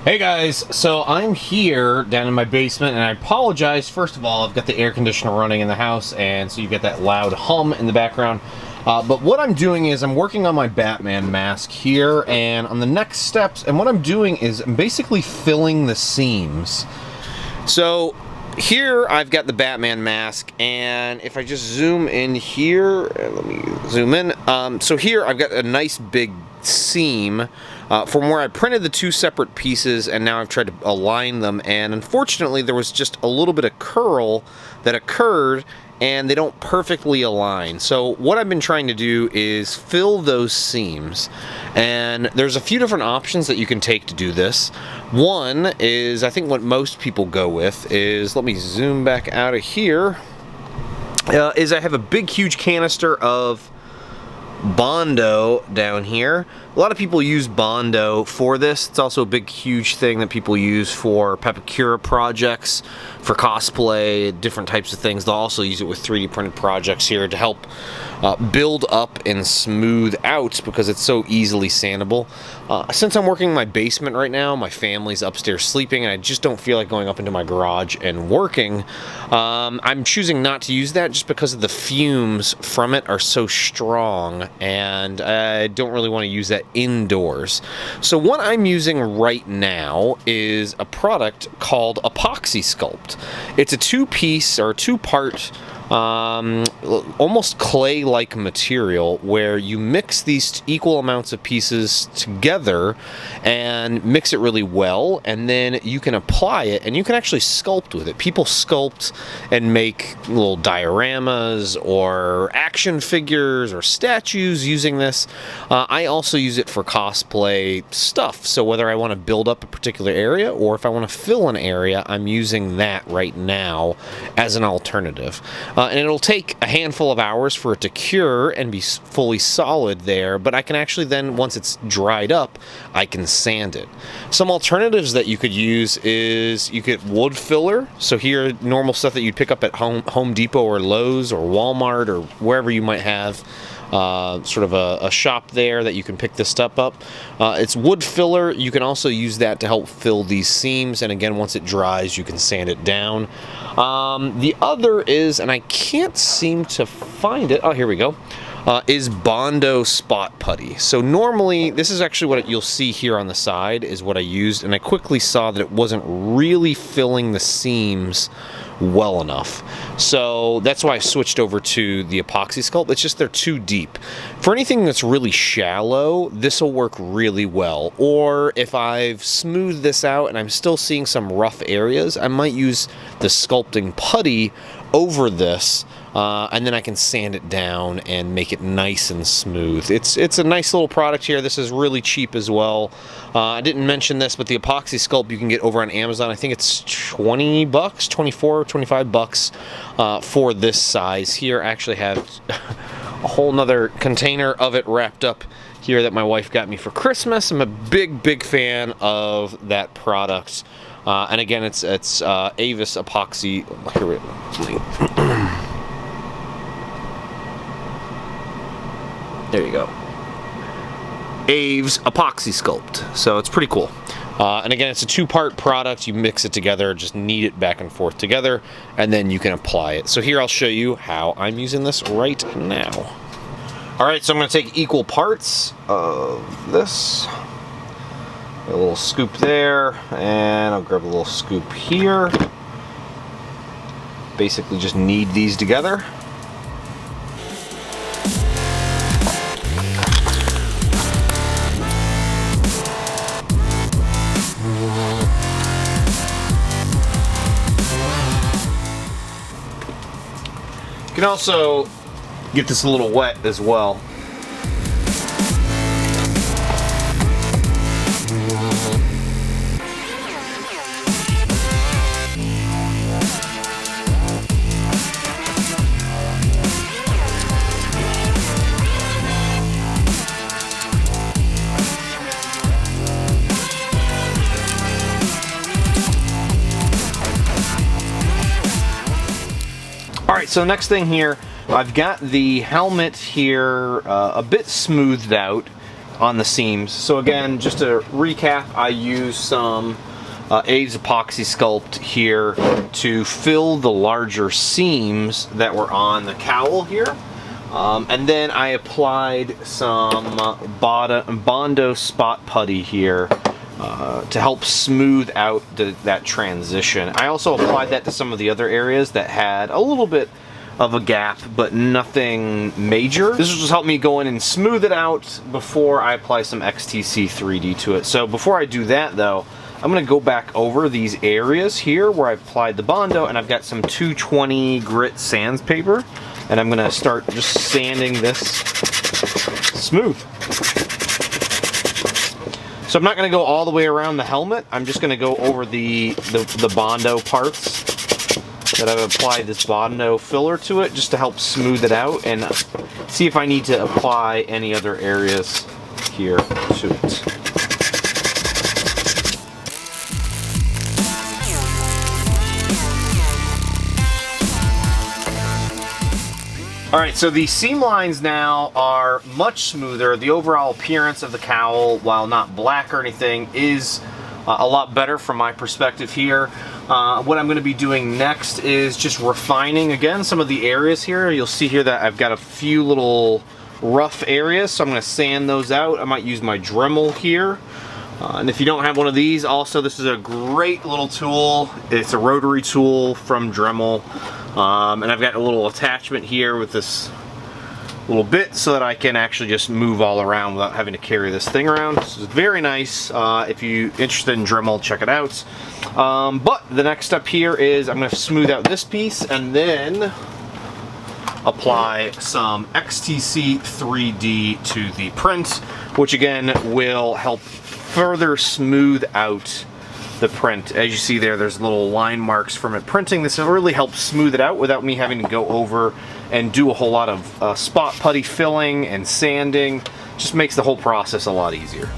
Hey guys, so I'm here down in my basement, and I apologize. First of all, I've got the air conditioner running in the house, and so you get that loud hum in the background. But what I'm doing is I'm working on my Batman mask here, and on the next steps, and what I'm doing is I'm basically filling the seams. So here I've got the Batman mask, and if I just zoom in here, let me zoom in. So here I've got a nice big seam from where I printed the two separate pieces, and now I've tried to align them, and unfortunately there was just a little bit of curl that occurred and they don't perfectly align. So what I've been trying to do is fill those seams, and there's a few different options that you can take to do this. One is, I think what most people go with is, let me zoom back out of here, is I have a big huge canister of Bondo down here. A lot of people use Bondo for this. It's also a big huge thing that people use for Pepakura projects, for cosplay, different types of things. They'll also use it with 3D printed projects here to help build up and smooth out because it's so easily sandable. Since I'm working in my basement right now, my family's upstairs sleeping, and I just don't feel like going up into my garage and working. I'm choosing not to use that just because of the fumes from it are so strong, and I don't really want to use that indoors. So what I'm using right now is a product called Epoxy Sculpt. It's a two-piece or two-part almost clay-like material where you mix these equal amounts of pieces together and mix it really well, and then you can apply it and you can actually sculpt with it. People sculpt and make little dioramas or action figures or statues using this. I also use it for cosplay stuff, so whether I want to build up a particular area or if I want to fill an area, I'm using that right now as an alternative. And it'll take a handful of hours for it to cure and be fully solid there, but I can actually then, once it's dried up, I can sand it. Some alternatives that you could use is you get wood filler. So here, normal stuff that you'd pick up at Home Depot or Lowe's or Walmart or wherever you might have sort of a shop there that you can pick this stuff up. It's wood filler. You can also use that to help fill these seams, and again, once it dries, you can sand it down. The other is, and I can't seem to find it, oh, here we go, is Bondo Spot Putty. So normally, this is actually what you'll see here on the side is what I used, and I quickly saw that it wasn't really filling the seams well enough. So that's why I switched over to the Epoxy Sculpt. It's just they're too deep. For anything that's really shallow, this will work really well. Or if I've smoothed this out and I'm still seeing some rough areas, I might use the sculpting putty over this, and then I can sand it down and make it nice and smooth. It's a nice little product here. This is really cheap as well. I didn't mention this, but the Epoxy Sculpt you can get over on Amazon. I think it's 20 bucks, 24, 25 bucks for this size. Here I actually have a whole nother container of it wrapped up here that my wife got me for Christmas. I'm a big fan of that product. And again, it's Avis Epoxy. Here we go. There you go. Aves Epoxy Sculpt. So it's pretty cool. And again, it's a two-part product. You mix it together, just knead it back and forth together, and then you can apply it. So here I'll show you how I'm using this right now. All right, so I'm going to take equal parts of this. A little scoop there, and I'll grab a little scoop here. Basically just knead these together. You can also get this a little wet as well. Alright, so next thing here, I've got the helmet here a bit smoothed out. on the seams. So again, just to recap, I used some A's epoxy sculpt here to fill the larger seams that were on the cowl here. And then I applied some Bondo spot putty here to help smooth out that transition. I also applied that to some of the other areas that had a little bit of a gap, but nothing major. This will just help me go in and smooth it out before I apply some XTC 3D to it. So before I do that though, I'm gonna go back over these areas here where I've applied the Bondo, and I've got some 220 grit sandpaper, and I'm gonna start just sanding this smooth. So I'm not gonna go all the way around the helmet. I'm just gonna go over the Bondo parts that I've applied this Bondo filler to it, just to help smooth it out and see if I need to apply any other areas here to it. Alright, so the seam lines now are much smoother. The overall appearance of the cowl, while not black or anything, is a lot better from my perspective here. What I'm going to be doing next is just refining again some of the areas here. You'll see here that I've got a few little rough areas, so I'm going to sand those out. I might use my Dremel here. And if you don't have one of these, also this is a great little tool. It's a rotary tool from Dremel. And I've got a little attachment here with this little bit so that I can actually just move all around without having to carry this thing around. This is very nice. If you're interested in Dremel, check it out. But the next step here is I'm going to smooth out this piece and then apply some XTC 3D to the print, which again will help further smooth out the print. As you see there's little line marks from it printing. This will really help smooth it out without me having to go over and do a whole lot of spot putty filling and sanding. Just makes the whole process a lot easier.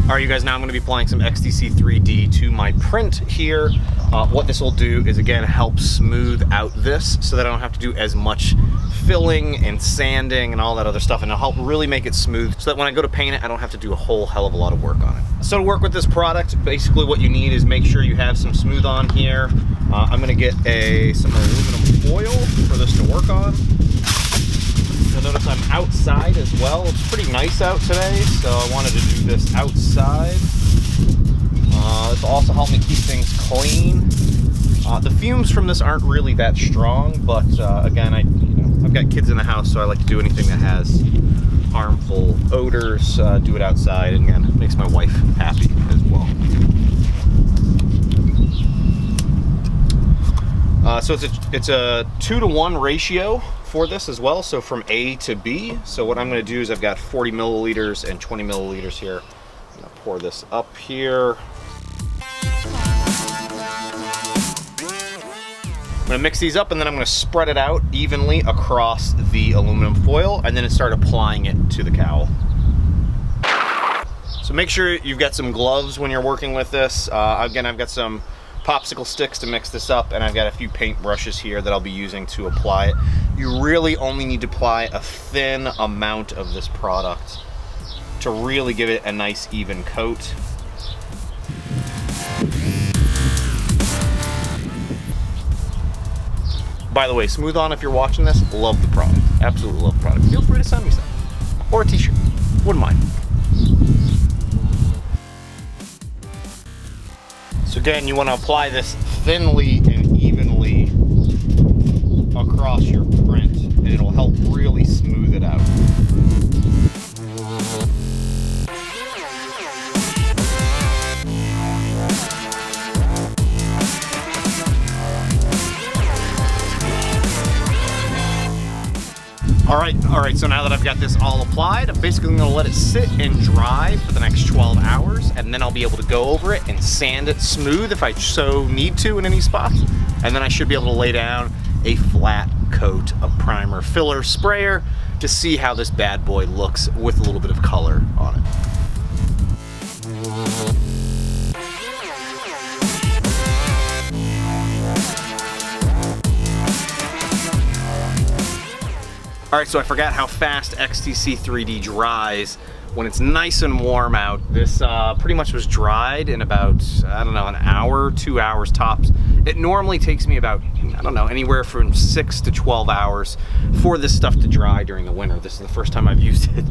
Alright you guys, now I'm going to be applying some XTC 3D to my print here. What this will do is again help smooth out this so that I don't have to do as much filling and sanding and all that other stuff, and it'll help really make it smooth so that when I go to paint it I don't have to do a whole hell of a lot of work on it. So to work with this product, basically what you need is make sure you have some smooth on here. I'm going to get some aluminum foil for this to work on. You'll notice I'm outside as well. It's pretty nice out today, so I wanted to do this outside. This will also help me keep things clean. The fumes from this aren't really that strong, but again, I've got kids in the house, so I like to do anything that has harmful odors, do it outside, and again, it makes my wife happy as well. So it's a 2-to-1 ratio for this as well, so from A to B. So what I'm going to do is I've got 40 milliliters and 20 milliliters here. I'm going to pour this up here. I'm going to mix these up and then I'm going to spread it out evenly across the aluminum foil and then start applying it to the cowl. So make sure you've got some gloves when you're working with this. Again, I've got some popsicle sticks to mix this up, and I've got a few paint brushes here that I'll be using to apply it. You really only need to apply a thin amount of this product to really give it a nice even coat. By the way, Smooth On, if you're watching this, love the product. Absolutely love the product. Feel free to send me some. Or a t-shirt. Wouldn't mind. So again, you want to apply this thinly and evenly across your print, and it'll help really smooth it out. Alright, so now that I've got this all applied, I'm basically going to let it sit and dry for the next 12 hours, and then I'll be able to go over it and sand it smooth if I so need to in any spots, and then I should be able to lay down a flat coat of primer filler sprayer to see how this bad boy looks with a little bit of color on it. All right, so I forgot how fast XTC 3D dries. When it's nice and warm out, this pretty much was dried in about, I don't know, an hour, 2 hours tops. It normally takes me about, I don't know, anywhere from 6 to 12 hours for this stuff to dry during the winter. This is the first time I've used it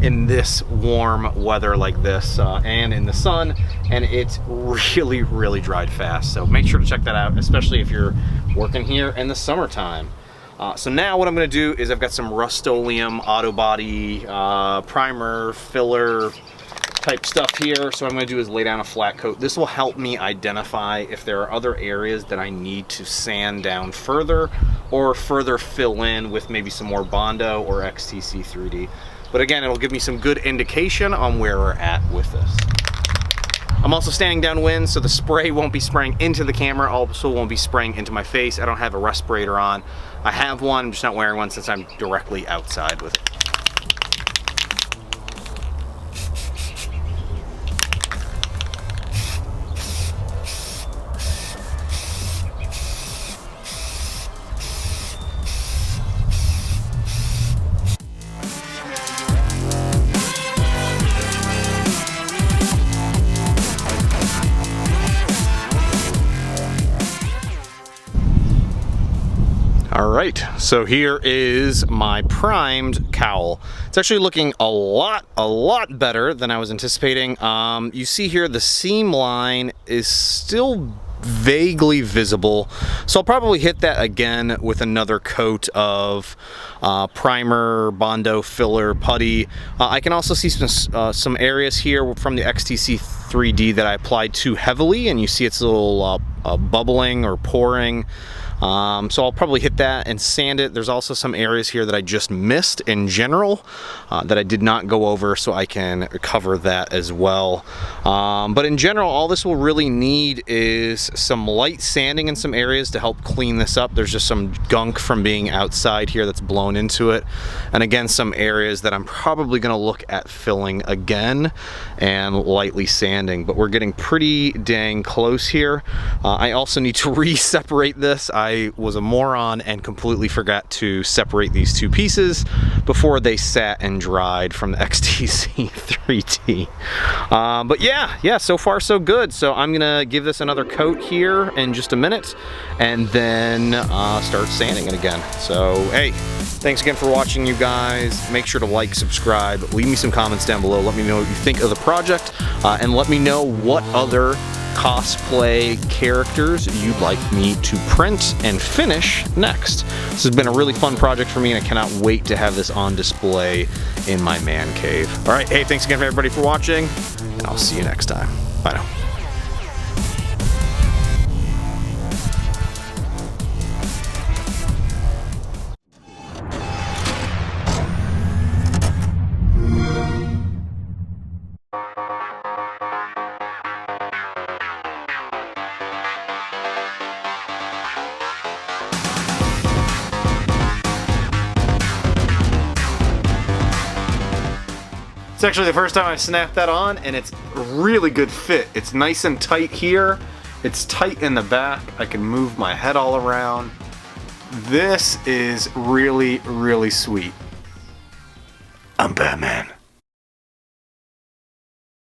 in this warm weather like this and in the sun, and it's really, really dried fast. So make sure to check that out, especially if you're working here in the summertime. So now what I'm going to do is I've got some Rust-Oleum auto body primer, filler type stuff here. So what I'm going to do is lay down a flat coat. This will help me identify if there are other areas that I need to sand down further or further fill in with maybe some more Bondo or XTC 3D. But again, it'll give me some good indication on where we're at with this. I'm also standing downwind, so the spray won't be spraying into the camera, also won't be spraying into my face. I don't have a respirator on. I have one, I'm just not wearing one since I'm directly outside with it. All right, so here is my primed cowl. It's actually looking a lot better than I was anticipating. You see here the seam line is still vaguely visible, so I'll probably hit that again with another coat of primer, Bondo, filler, putty. I can also see some areas here from the XTC 3D that I applied too heavily, and you see it's a little bubbling or pouring. So I'll probably hit that and sand it. There's also some areas here that I just missed in general that I did not go over, so I can cover that as well. But in general, all this will really need is some light sanding in some areas to help clean this up. There's just some gunk from being outside here that's blown into it. And again, some areas that I'm probably going to look at filling again and lightly sanding, but we're getting pretty dang close here. I also need to re-separate this. I was a moron and completely forgot to separate these two pieces before they sat and dried from the XTC 3D. But yeah, so far so good. So I'm gonna give this another coat here in just a minute and then start sanding it again. So hey, thanks again for watching, you guys. Make sure to like, subscribe, leave me some comments down below. Let me know what you think of the project and let me know what other cosplay characters you'd like me to print and finish next. This has been a really fun project for me, and I cannot wait to have this on display in my man cave. All right, hey, thanks again everybody for watching, and I'll see you next time. Bye now. It's actually the first time I've snapped that on, and it's a really good fit. It's nice and tight here. It's tight in the back. I can move my head all around. This is really, really sweet. I'm Batman.